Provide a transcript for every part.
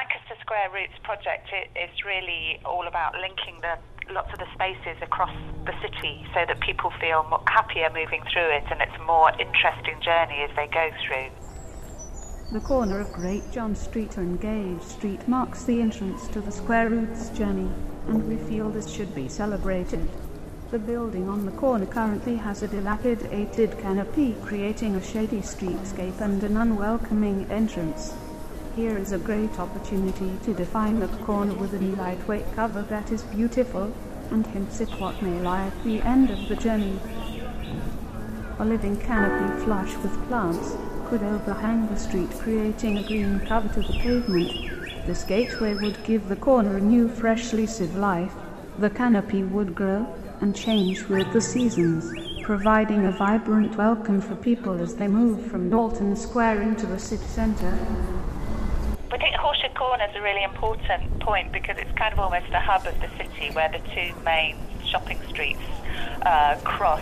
Lancaster Square Routes project is really all about linking lots of the spaces across the city so that people feel happier moving through it, and it's a more interesting journey as they go through. The corner of Great John Street and Gage Street marks the entrance to the Square Routes journey, and we feel this should be celebrated. The building on the corner currently has a dilapidated canopy, creating a shady streetscape and an unwelcoming entrance. Here is a great opportunity to define the corner with a new lightweight cover that is beautiful and hints at what may lie at the end of the journey. A living canopy flush with plants could overhang the street, creating a green cover to the pavement. This gateway would give the corner a new, fresh lease of life. The canopy would grow and change with the seasons, providing a vibrant welcome for people as they move from Dalton Square into the city centre. I think Horseshoe Corner is a really important point because it's kind of almost the hub of the city where the two main shopping streets cross.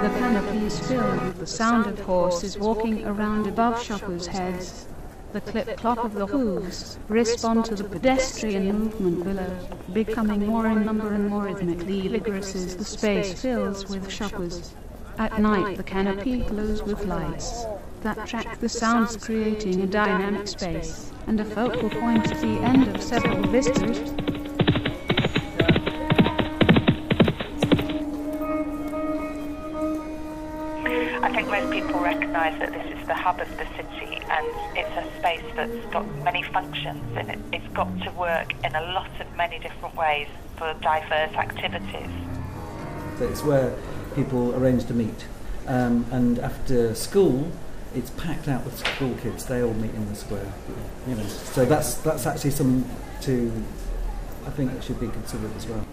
The canopy is filled with the sound of horses walking around above shoppers' heads. The clip-clop of the hooves respond to the pedestrian movement below, becoming more in number and more rhythmically vigorous as the space fills with shoppers. At night, the canopy glows with lights that track the sounds, creating a dynamic space and a focal point at the end of several vistas. I think most people recognise that this is the hub of the city, and it's a space that's got many functions, and it's got to work in a lot of many different ways for diverse activities. It's where people arrange to meet, and after school it's packed out with school kids. They all meet in the square, you know. So that's actually something I think it should be considered as well.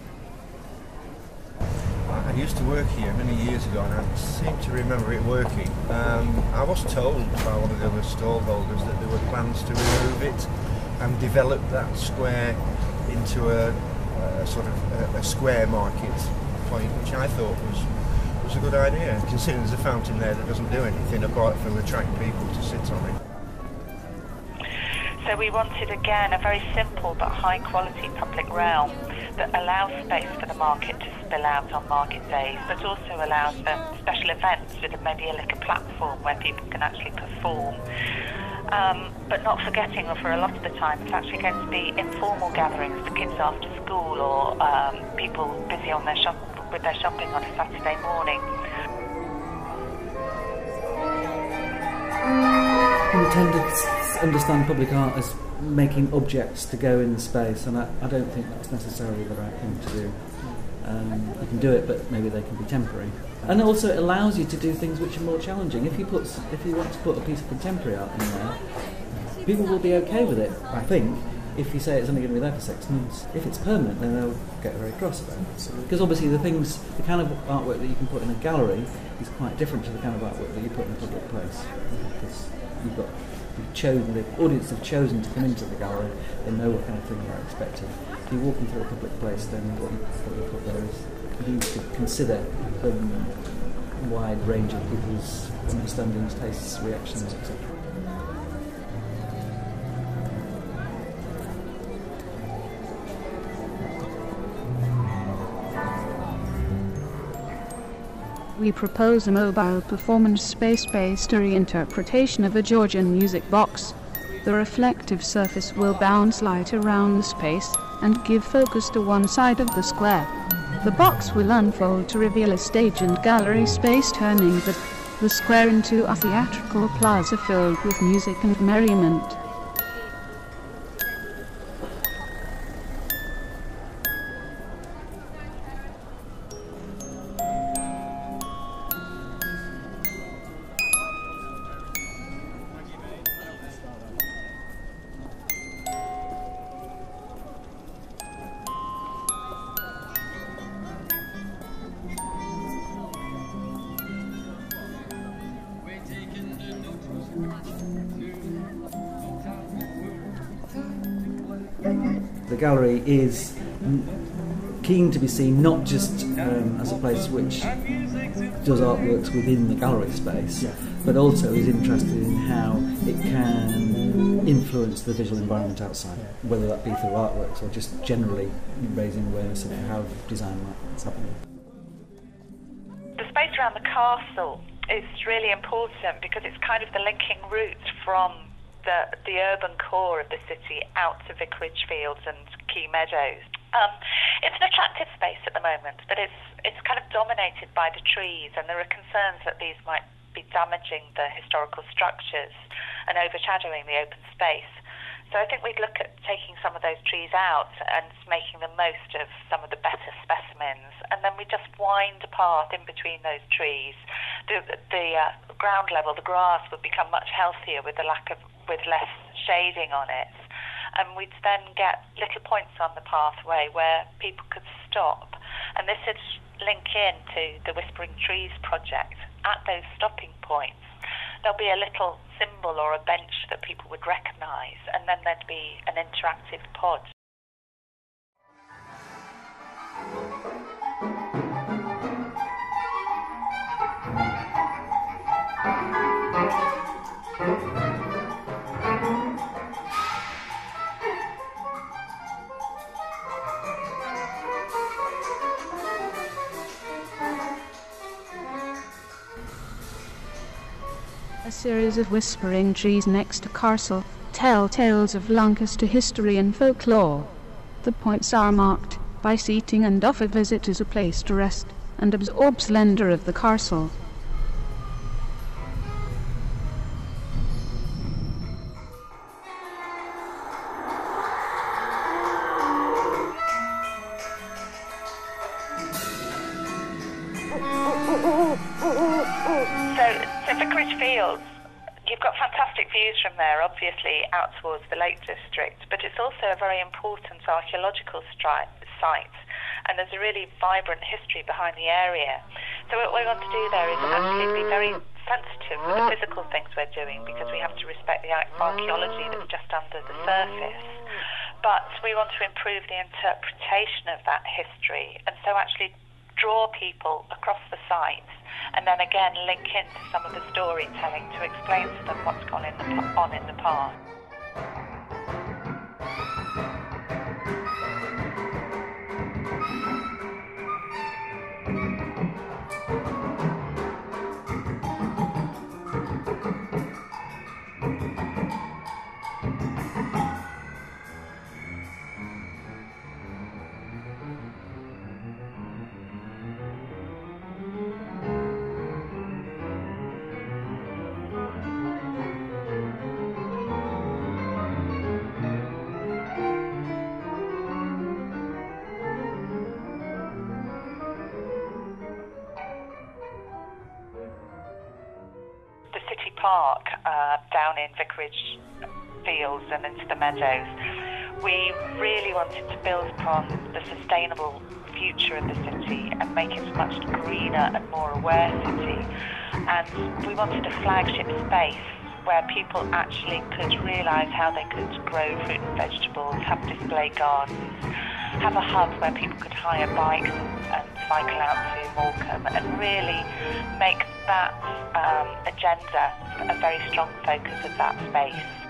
I used to work here many years ago, and I seem to remember it working. I was told by one of the other stallholders that there were plans to remove it and develop that square into a sort of a square market point, which I thought was a good idea, considering there's a fountain there that doesn't do anything apart from attract people to sit on it. So we wanted, again, a very simple but high quality public realm that allows space for the market to spill out on market days, but also allows for special events with maybe like a platform where people can actually perform. But not forgetting, or for a lot of the time, it's actually going to be informal gatherings for kids after school, or people busy on with their shopping on a Saturday morning. We tend to understand public art as making objects to go in the space, and I don't think that's necessarily the right thing to do. You can do it, but maybe they can be temporary. And also it allows you to do things which are more challenging. If you want to put a piece of contemporary art in there, people will be okay with it, I think, if you say it's only going to be there for 6 months. If it's permanent, then they'll get very cross about it. Because obviously the kind of artwork that you can put in a gallery is quite different to the kind of artwork that you put in a public place. Because the audience have chosen to come into the gallery, they know what kind of thing they're expecting. If you're walking through a public place, then what you put there is you need to consider a wide range of people's understandings, tastes, reactions, etc. We propose a mobile performance space-based reinterpretation of a Georgian music box. The reflective surface will bounce light around the space and give focus to one side of the square. The box will unfold to reveal a stage and gallery space, turning the square into a theatrical plaza filled with music and merriment. The gallery is keen to be seen not just as a place which does artworks within the gallery space, but also is interested in how it can influence the visual environment outside, whether that be through artworks or just generally raising awareness of how design is happening. The space around the castle is really important because it's kind of the linking route from the urban core of the city out to Vicarage Fields and Key Meadows. It's an attractive space at the moment, but it's kind of dominated by the trees, and there are concerns that these might be damaging the historical structures and overshadowing the open space. So I think we'd look at taking some of those trees out and making the most of some of the better specimens, and then we just wind a path in between those trees. The ground level, the grass would become much healthier with less shading on it, and we'd then get little points on the pathway where people could stop, and this would link in to the Whispering Trees project. At those stopping points, there'll be a little symbol or a bench that people would recognise, and then there'd be an interactive pod. A series of whispering trees next to Castle tell tales of Lancaster history and folklore. The points are marked by seating and offer visitors a place to rest and absorb splendor of the castle. So Vicarage Fields, you've got fantastic views from there, obviously out towards the Lake District, but it's also a very important archaeological site, and there's a really vibrant history behind the area. So what we want to do there is actually be very sensitive with the physical things we're doing, because we have to respect the archaeology that's just under the surface. But we want to improve the interpretation of that history, and so actually draw people across the site, and then again link into some of the storytelling to explain to them what's gone on in the past. The city park down in Vicarage Fields and into the Meadows, we really wanted to build upon the sustainable future of the city and make it a much greener and more aware city. And we wanted a flagship space where people actually could realise how they could grow fruit and vegetables, have display gardens, have a hub where people could hire bikes and cycle out to Morecambe, and really make that agenda a very strong focus of that space.